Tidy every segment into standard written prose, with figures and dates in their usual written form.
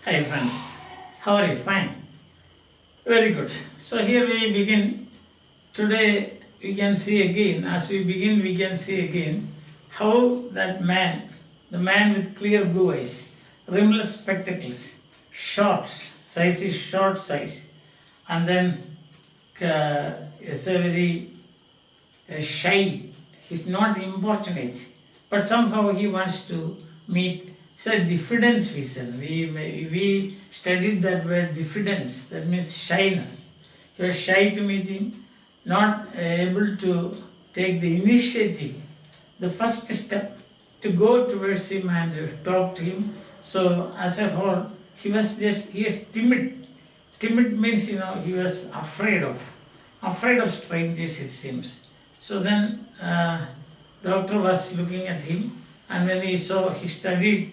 Hi friends, how are you? Fine. Very good. So here we begin. Today we can see again, as we begin we can see again how that man, the man with clear blue eyes, rimless spectacles, short, size is short size, and then is a very shy. He's not importunate, but somehow he wants to meet. It's a diffidence vision. We studied that word diffidence, that means shyness. You are shy to meet him, not able to take the initiative, the first step to go towards him and talk to him. So as a whole, he is timid. Timid means, he was afraid of strangers, it seems. So then doctor was looking at him, and when he studied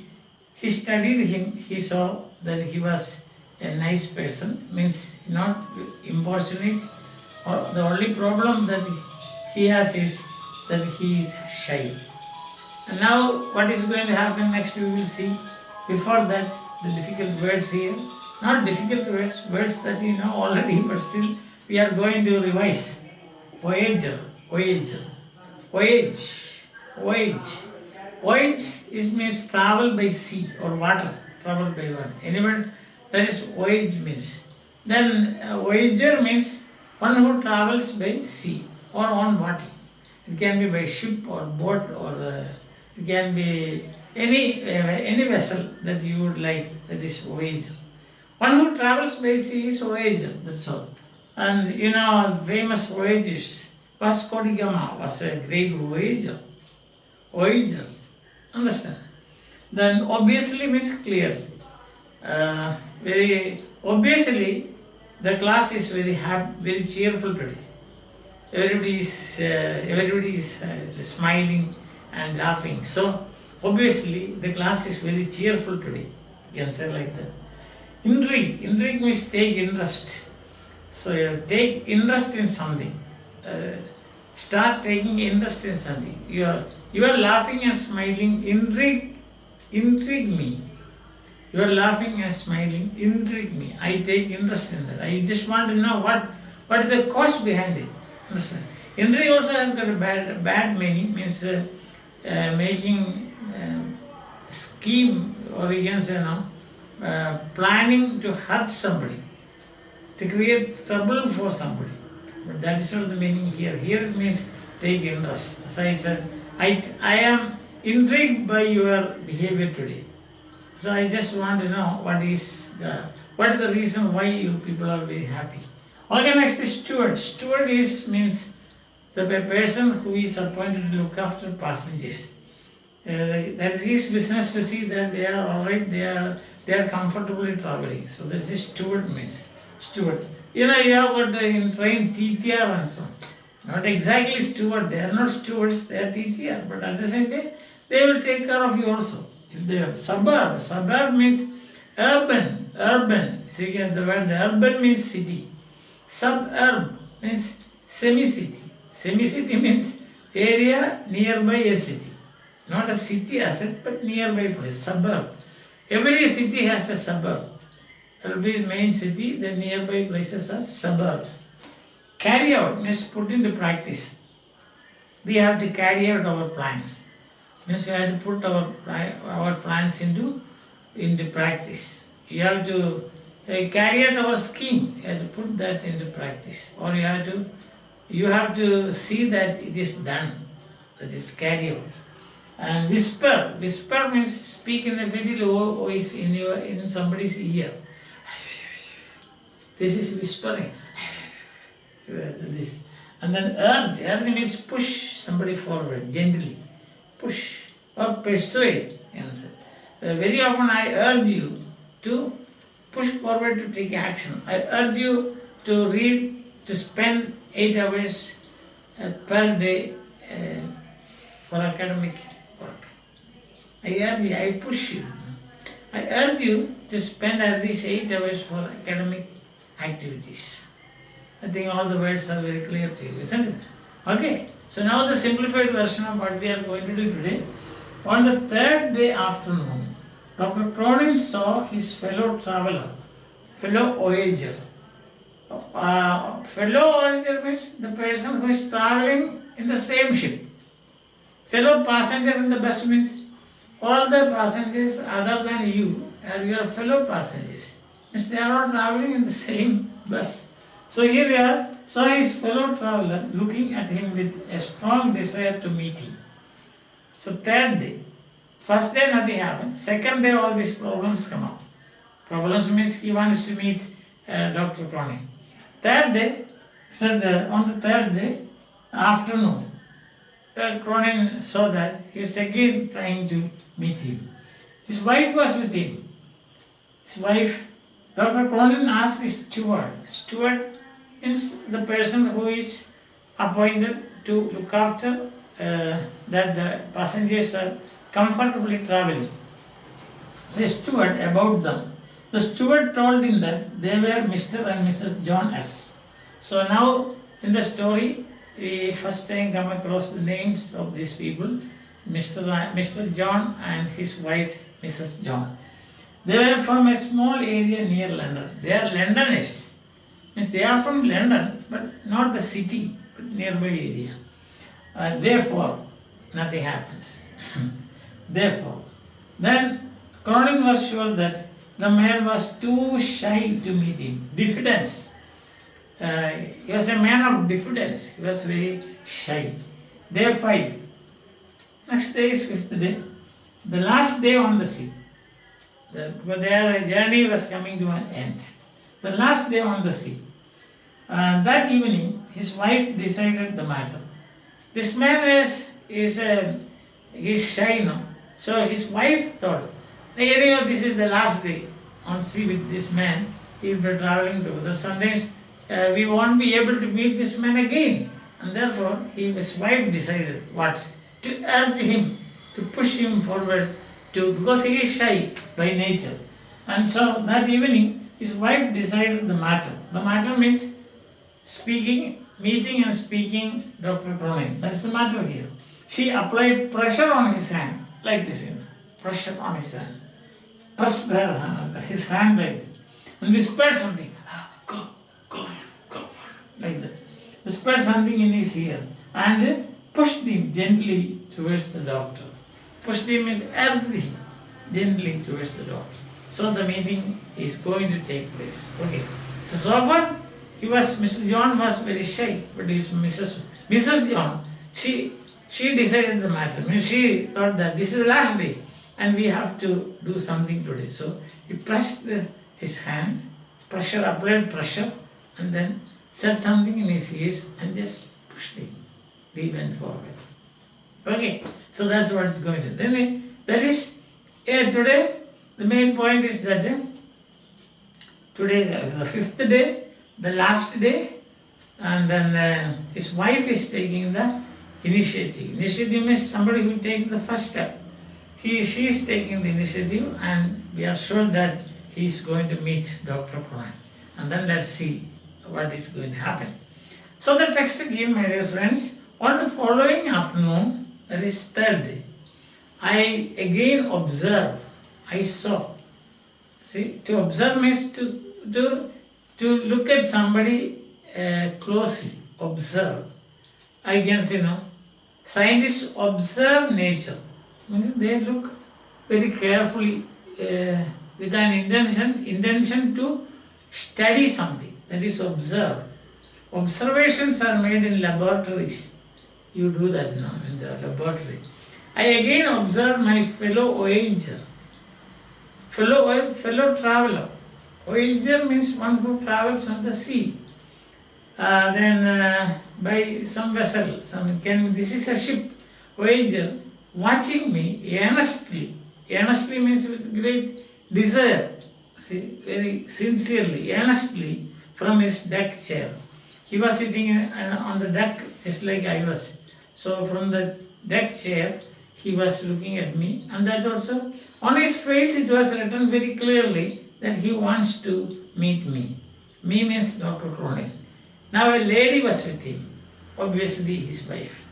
him, he saw that he was a nice person, means not importunate. The only problem that he has is that he is shy. And now what is going to happen next we will see. Before that, the difficult words here, not difficult words that you know already, but still we are going to revise. Voyager. Voyage means travel by sea or water, travel by water. Anyone, that is voyage means. Then voyager means one who travels by sea or on water. It can be by ship or boat, or it can be any vessel that you would like, that is voyager. One who travels by sea is voyager, that's all. And famous voyagers, Vasco da Gama was a great voyager. Understand? Then obviously means clearly. Very obviously, the class is very happy, very cheerful today. Everybody is smiling and laughing. So obviously, the class is very cheerful today. You can say like that. Intrigue means take interest. So you take interest in something. Start taking interest in something. You are laughing and smiling. Intrigue me. You are laughing and smiling. Intrigue me. I take interest in that. I just want to know what is the cause behind it. Understand? Intrigue also has got a bad meaning. Means making scheme, or you can say planning to hurt somebody, to create trouble for somebody. But that is not the meaning here. Here it means take interest. As I said, I am intrigued by your behavior today. So I just want to know what is the reason why you people are very happy. Okay, next is steward. Steward means the person who is appointed to look after passengers. That is his business to see that they are alright, they are comfortably traveling. So that is steward means. Steward. You have got in train TTR and so on. Not exactly steward, they are not stewards, they are TTR, but at the same time, they will take care of you also. If they are suburb means urban. So you get the word urban means city. Suburb means semi-city. Semi-city means area nearby a city. Not a city asset, but nearby place, suburb. Every city has a suburb. There will be main city, the nearby places are suburbs. Carry out means put into practice. We have to carry out our plans. Means we have to put our plans into practice. You have to carry out our scheme. You have to put that into practice. Or you have to see that it is done. That is carry out. And whisper means speak in a very low voice in somebody's ear. This is whispering. This. And then urge means push somebody forward gently. Push or persuade. Very often I urge you to push forward to take action. I urge you to read, to spend 8 hours per day for academic work. I urge you, I push you. I urge you to spend at least 8 hours for academic activities. I think all the words are very clear to you, isn't it? Okay, so now the simplified version of what we are going to do today. On the third day afternoon, Dr. Cronin saw his fellow traveler, fellow voyager. Fellow voyager means the person who is traveling in the same ship. Fellow passenger in the bus means all the passengers other than you are your fellow passengers. Means they are all traveling in the same bus. So here we are, saw his fellow traveler looking at him with a strong desire to meet him. So third day, first day nothing happened, second day all these problems come up. Problems means he wants to meet Dr. Cronin. Third day, said on the third day, afternoon, Cronin saw that he was again trying to meet him. His wife was with him. His wife, Dr. Cronin asked his steward. Steward is the person who is appointed to look after that the passengers are comfortably traveling. The steward about them. The steward told him that they were Mr. and Mrs. John S. So now in the story, we first time come across the names of these people, Mr. John and his wife, Mrs. John. They were from a small area near London. They are Londoners. Means they are from London, but not the city, but nearby area. Therefore, nothing happens. Therefore, then Cronin was sure that the man was too shy to meet him. Diffidence. He was a man of diffidence. He was very shy. Day 5. Next day is 5th day. The last day on the sea. Their journey was coming to an end. The last day on the sea. That evening, his wife decided the matter. This man is shy now. So his wife thought, anyway, this is the last day on sea with this man. He will be traveling together. Sometimes we won't be able to meet this man again. And therefore, his wife decided what? To urge him, to push him forward because he is shy by nature. And so that evening, his wife decided the matter. The matter means meeting and speaking Dr. Cronin. That's the matter here. She applied pressure on his hand, like this, pressure on his hand. Pressed his hand like this. And whispered something. Go, like that. Whispered something in his ear. And pushed him gently towards the doctor. Pushed him means urged him gently towards the doctor. So the meeting is going to take place. Okay. So far, Mr. John was very shy, but his Mrs. John, she decided the matter. I mean, she thought that this is the last day and we have to do something today. So he pressed his hand, applied pressure, and then said something in his ears and just pushed him. He went forward. Okay, so that's what it's going to. Then that is today. The main point is that today is the 5th day, the last day, and then his wife is taking the initiative. Initiative means somebody who takes the first step. She is taking the initiative, and we are sure that he is going to meet Dr. Cronin. And then let's see what is going to happen. So the text again, my dear friends, on the following afternoon, that is 3rd day, I again observed, I saw. See, to observe means to look at somebody closely, observe. I can say, scientists observe nature. They look very carefully with an intention to study something, that is observe. Observations are made in laboratories. You do that now in the laboratory. I again observed my fellow voyager, fellow traveler. Voyager means one who travels on the sea. Then by some vessel, this is a ship. Voyager watching me earnestly. Earnestly means with great desire. See, very sincerely, earnestly from his deck chair. He was sitting on the deck just like I was. So from the deck chair, he was looking at me, and that also on his face it was written very clearly that he wants to meet me. Me means Dr. Cronin. Now a lady was with him, obviously his wife.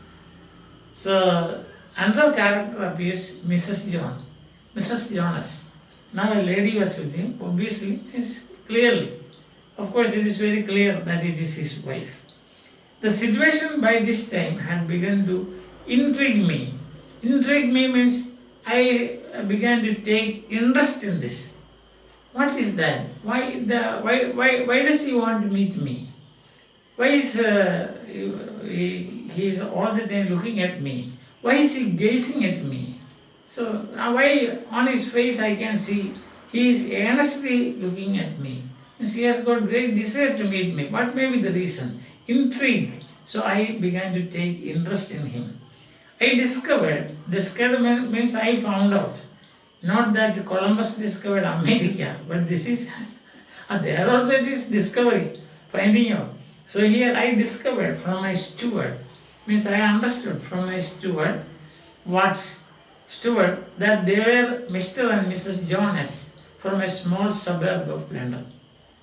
So another character appears, Mrs. John, Mrs. Jonas. Now a lady was with him, obviously, is clearly. Of course, it is very clear that it is his wife. The situation by this time had begun to intrigue me. Intrigue me means I began to take interest in this. What is that? Why does he want to meet me? Why is he is all the time looking at me? Why is he gazing at me? So why on his face I can see he is earnestly looking at me. Means he has got great desire to meet me. What may be the reason? Intrigue. So I began to take interest in him. I discovered means I found out. Not that Columbus discovered America, but this is, there also it is discovery, finding out. So here I discovered from my steward, means I understood from my steward, that they were Mr. and Mrs. Jonas from a small suburb of London.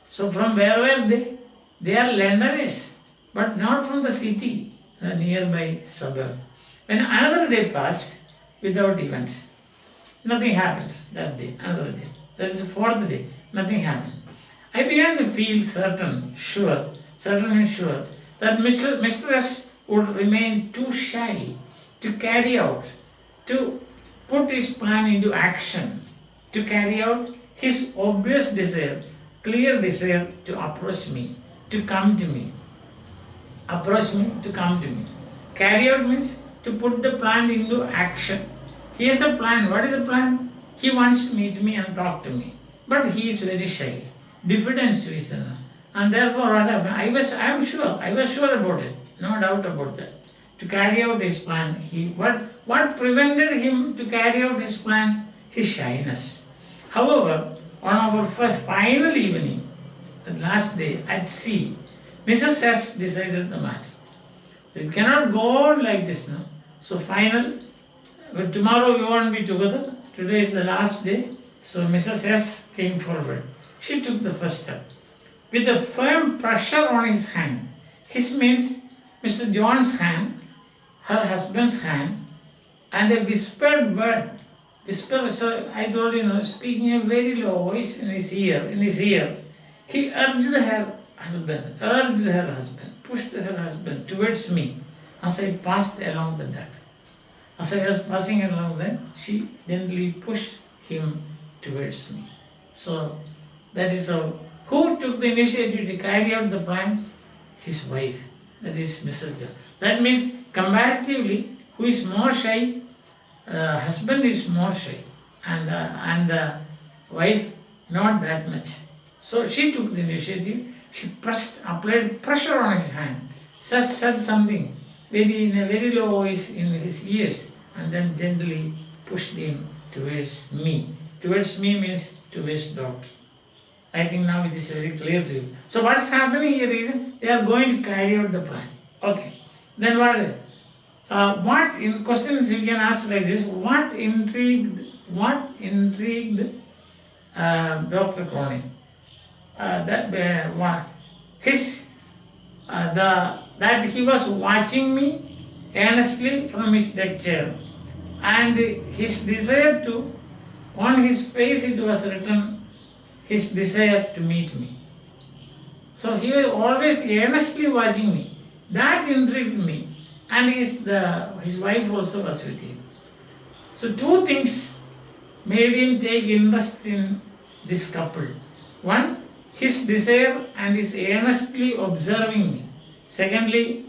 So from where were they? They are Londoners, but not from the city, the nearby suburb. When another day passed without events, nothing happened that day, another day. That is the fourth day, nothing happened. I began to feel certain and sure that Mr. S would remain too shy to carry out, to put his plan into action, to carry out his obvious desire, clear desire to approach me, to come to me. Approach me, to come to me. Carry out means to put the plan into action. He has a plan. What is the plan? He wants to meet me and talk to me. But he is very shy. Diffidence is there. And therefore what happened? I was sure about it. No doubt about that. To carry out his plan, what prevented him to carry out his plan? His shyness. However, on our first final evening, the last day at sea, Mrs. S decided the match. It cannot go on like this now. So final, but tomorrow we won't be together. Today is the last day. So Mrs. S came forward. She took the first step. With a firm pressure on his hand. His means Mr. John's hand, her husband's hand, and a whispered word. So I told you, speaking a very low voice in his ear, he urged her husband, pushed her husband towards me as I passed along the deck. As I was passing along there, she gently pushed him towards me. So that is how. Who took the initiative to carry out the plan? His wife, that is Mrs. John. That means comparatively, who is more shy? Husband is more shy, and the wife not that much. So she took the initiative. She applied pressure on his hand, said something in a very low voice in his ears, and then gently pushed him towards me. Towards me means towards doctor. I think now it is very clear to you. So what is happening here is they are going to carry out the plan. Okay. Then what is it? What in questions you can ask like this? What intrigued Dr. Cronin? That he was watching me earnestly from his deck chair, and his desire to, on his face it was written, his desire to meet me. So he was always earnestly watching me. That intrigued me, and his wife also was with him. So two things made him take interest in this couple. One, his desire and his earnestly observing me. Secondly,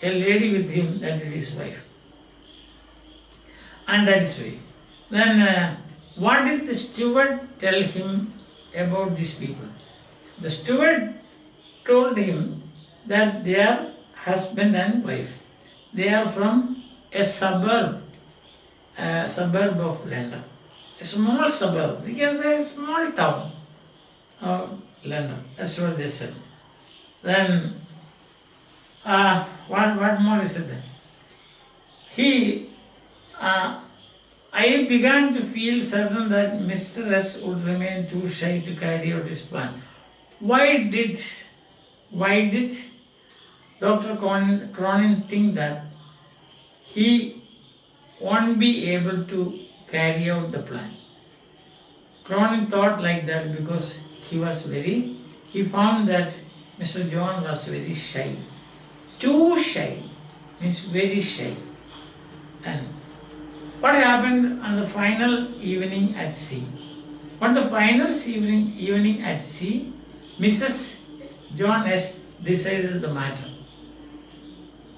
a lady with him, that is his wife. And that is why. Then what did the steward tell him about these people? The steward told him that they are husband and wife. They are from a suburb of London. A small suburb, we can say a small town of London. That's what they said. Then, what more is it then? I began to feel certain that Mr. S would remain too shy to carry out his plan. Why did Dr. Cronin think that he won't be able to carry out the plan? Cronin thought like that because he found that Mr. John was very shy. Too shy means very shy. And what happened on the final evening at sea? On the final evening at sea, Mrs. John S. decided the matter.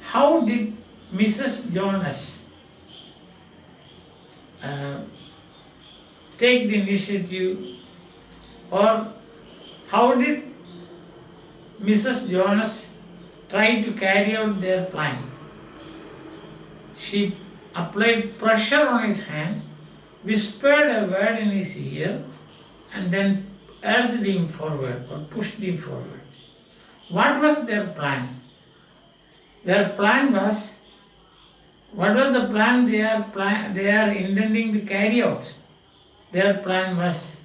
How did Mrs. John S. Take the initiative, or how did Mrs. Jonas try to carry out their plan? She applied pressure on his hand, whispered a word in his ear, and then urged him forward or pushed him forward. What was their plan? Their plan was, what was the plan they are intending to carry out? Their plan was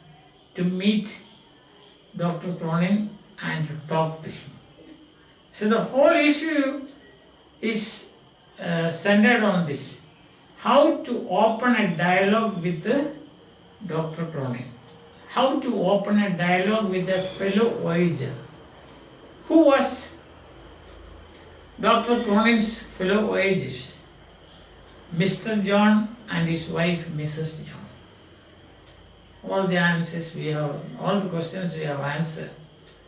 to meet Dr. Cronin and to talk to him. So the whole issue is centered on this. How to open a dialogue with Dr. Cronin. How to open a dialogue with a fellow voyager. Who was Dr. Cronin's fellow voyagers? Mr. John and his wife, Mrs. John. All the answers we have, all the questions we have answered.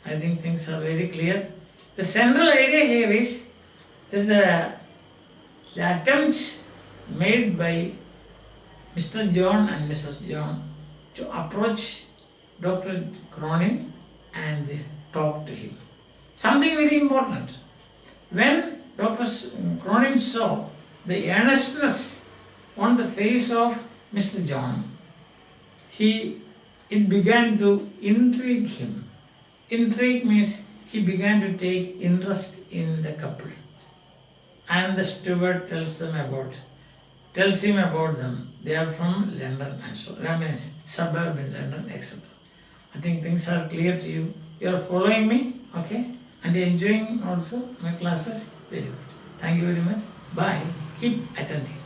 I think things are very clear. The central idea here is the attempt made by Mr. John and Mrs. John to approach Dr. Cronin and talk to him. Something very important. When Dr. Cronin saw the earnestness on the face of Mr. John, it began to intrigue him. Intrigue means he began to take interest in the couple. And the steward tells him about them. They are from London and so, that means suburb in London, etc. I think things are clear to you. You are following me, okay? And enjoying also my classes. Very good. Thank you very much. Bye. Keep attending.